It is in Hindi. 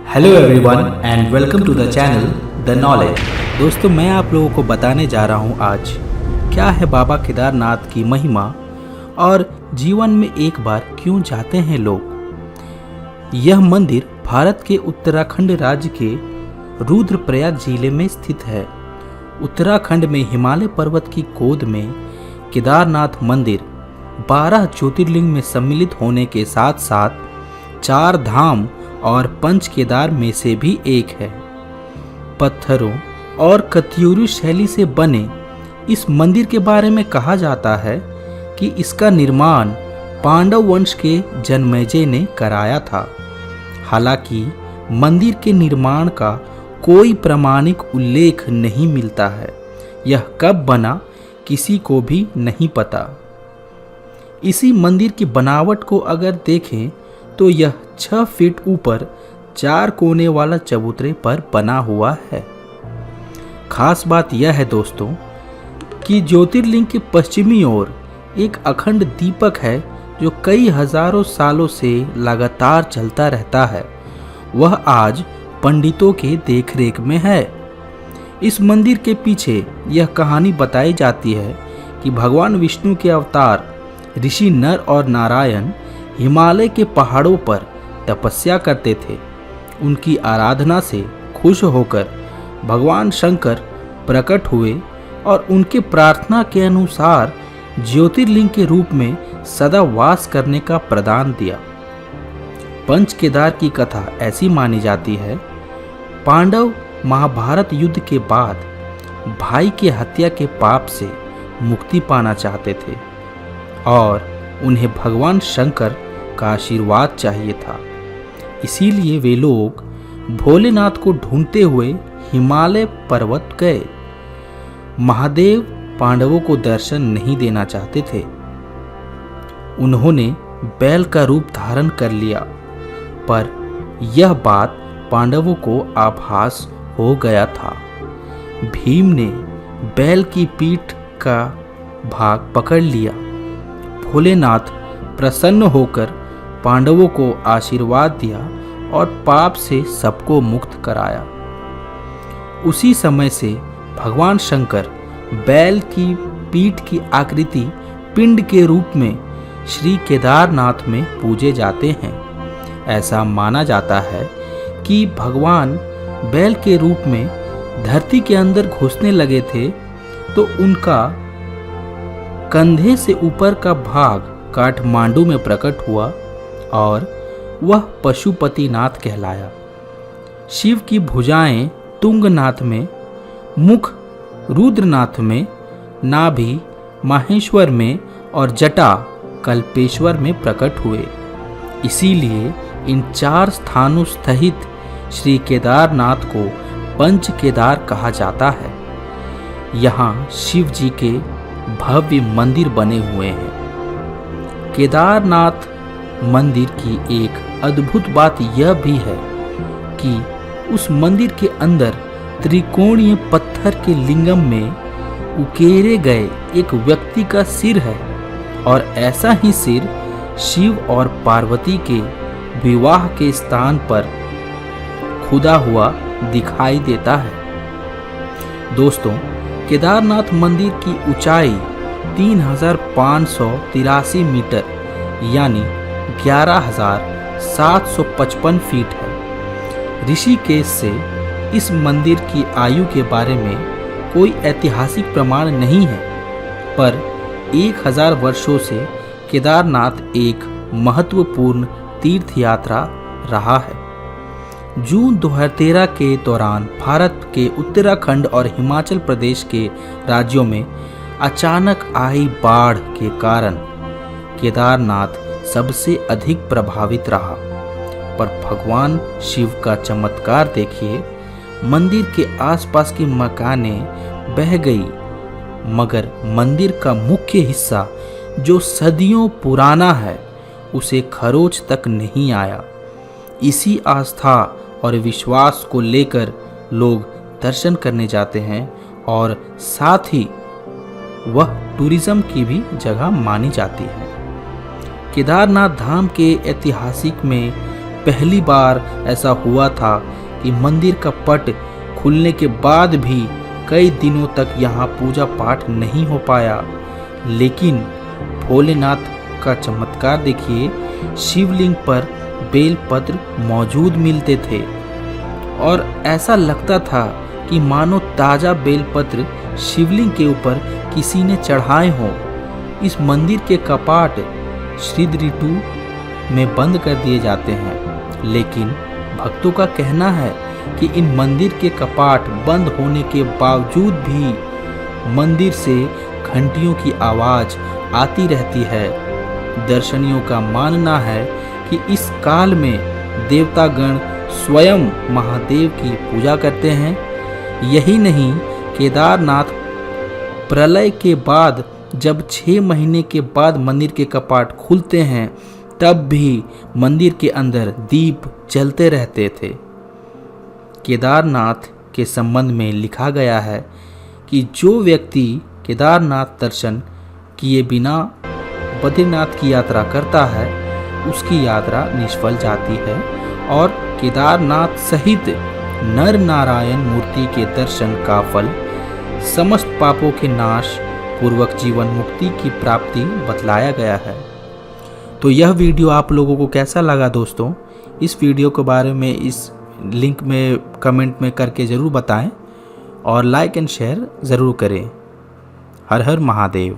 Hello everyone and welcome to the channel the knowledge. दोस्तों, मैं आप लोगों को बताने जा रहा हूँ आज क्या है बाबा केदारनाथ की महिमा और जीवन में एक बार क्यों जाते हैं लोग। यह मंदिर भारत के उत्तराखंड राज्य के रुद्रप्रयाग जिले में स्थित है। उत्तराखंड में हिमालय पर्वत की गोद में केदारनाथ मंदिर 12 ज्योतिर्लिंग में सम्मिलित होने के साथ साथ 4 धाम और 5 केदार में से भी एक है। पत्थरों और कत्यूरी शैली से बने इस मंदिर के बारे में कहा जाता है कि इसका निर्माण पांडव वंश के जन्मेजय ने कराया था। हालांकि मंदिर के निर्माण का कोई प्रामाणिक उल्लेख नहीं मिलता है। यह कब बना किसी को भी नहीं पता। इसी मंदिर की बनावट को अगर देखें तो यह 6 फीट ऊपर 4 कोने वाला चबूतरे पर बना हुआ है। खास बात यह है दोस्तों कि ज्योतिर्लिंग के पश्चिमी ओर एक अखंड दीपक है जो कई हजारों सालों से लगातार चलता रहता है। वह आज पंडितों के देखरेख में है। इस मंदिर के पीछे यह कहानी बताई जाती है कि भगवान विष्णु के अवतार ऋषि नर और नारायण हिमालय के पहाड़ों पर तपस्या करते थे। उनकी आराधना से खुश होकर भगवान शंकर प्रकट हुए और उनके प्रार्थना के अनुसार ज्योतिर्लिंग के रूप में सदा वास करने का प्रदान दिया। पंच केदार की कथा ऐसी मानी जाती है। पांडव महाभारत युद्ध के बाद भाई की हत्या के पाप से मुक्ति पाना चाहते थे और उन्हें भगवान शंकर का आशीर्वाद चाहिए था। इसीलिए वे लोग भोलेनाथ को ढूंढते हुए हिमालय पर्वत गए। महादेव पांडवों को दर्शन नहीं देना चाहते थे। उन्होंने बैल का रूप धारण कर लिया, पर यह बात पांडवों को आभास हो गया था। भीम ने बैल की पीठ का भाग पकड़ लिया। भोलेनाथ प्रसन्न होकर पांडवों को आशीर्वाद दिया और पाप से सबको मुक्त कराया। उसी समय से भगवान शंकर बैल की पीठ की आकृति पिंड के रूप में श्री केदारनाथ में पूजे जाते हैं। ऐसा माना जाता है कि भगवान बैल के रूप में धरती के अंदर घुसने लगे थे तो उनका कंधे से ऊपर का भाग काठमांडू में प्रकट हुआ और वह पशुपतिनाथ कहलाया। शिव की भुजाएं तुंगनाथ में, मुख रुद्रनाथ में, नाभि माहेश्वर में और जटा कल्पेश्वर में प्रकट हुए। इसीलिए इन 4 स्थानों सहित श्री केदारनाथ को पंच केदार कहा जाता है। यहाँ शिव जी के भव्य मंदिर बने हुए हैं। केदारनाथ मंदिर की एक अद्भुत बात यह भी है कि उस मंदिर के अंदर त्रिकोणीय पत्थर के लिंगम में उकेरे गए एक व्यक्ति का सिर है और ऐसा ही सिर शिव और पार्वती के विवाह के स्थान पर खुदा हुआ दिखाई देता है। दोस्तों, केदारनाथ मंदिर की ऊंचाई 3583 मीटर यानी 11,755 फीट है। ऋषिकेश से इस मंदिर की आयु के बारे में कोई ऐतिहासिक प्रमाण नहीं है, पर 1000 वर्षों से केदारनाथ एक महत्वपूर्ण तीर्थ यात्रा रहा है। जून 2013 के दौरान भारत के उत्तराखंड और हिमाचल प्रदेश के राज्यों में अचानक आई बाढ़ के कारण केदारनाथ सबसे अधिक प्रभावित रहा। पर भगवान शिव का चमत्कार देखिए, मंदिर के आसपास की मकानें बह गई, मगर मंदिर का मुख्य हिस्सा जो सदियों पुराना है उसे खरोच तक नहीं आया। इसी आस्था और विश्वास को लेकर लोग दर्शन करने जाते हैं और साथ ही वह टूरिज्म की भी जगह मानी जाती है। केदारनाथ धाम के ऐतिहासिक में पहली बार ऐसा हुआ था कि मंदिर का पट खुलने के बाद भी कई दिनों तक यहाँ पूजा पाठ नहीं हो पाया। लेकिन भोलेनाथ का चमत्कार देखिए, शिवलिंग पर बेलपत्र मौजूद मिलते थे और ऐसा लगता था कि मानो ताजा बेलपत्र शिवलिंग के ऊपर किसी ने चढ़ाए हों। इस मंदिर के कपाट श्रीद ऋतु में बंद कर दिए जाते हैं, लेकिन भक्तों का कहना है कि इन मंदिर के कपाट बंद होने के बावजूद भी मंदिर से घंटियों की आवाज आती रहती है। दर्शनियों का मानना है कि इस काल में देवतागण स्वयं महादेव की पूजा करते हैं। यही नहीं, केदारनाथ प्रलय के बाद जब 6 महीने के बाद मंदिर के कपाट खुलते हैं, तब भी मंदिर के अंदर दीप जलते रहते थे। केदारनाथ के संबंध में लिखा गया है कि जो व्यक्ति केदारनाथ दर्शन किए बिना बद्रीनाथ की यात्रा करता है, उसकी यात्रा निष्फल जाती है और केदारनाथ सहित नर नारायण मूर्ति के दर्शन का फल समस्त पापों के नाश पूर्वक जीवन मुक्ति की प्राप्ति बतलाया गया है। तो यह वीडियो आप लोगों को कैसा लगा दोस्तों? इस वीडियो के बारे में इस लिंक में कमेंट में करके ज़रूर बताएं और लाइक एंड शेयर ज़रूर करें। हर हर महादेव।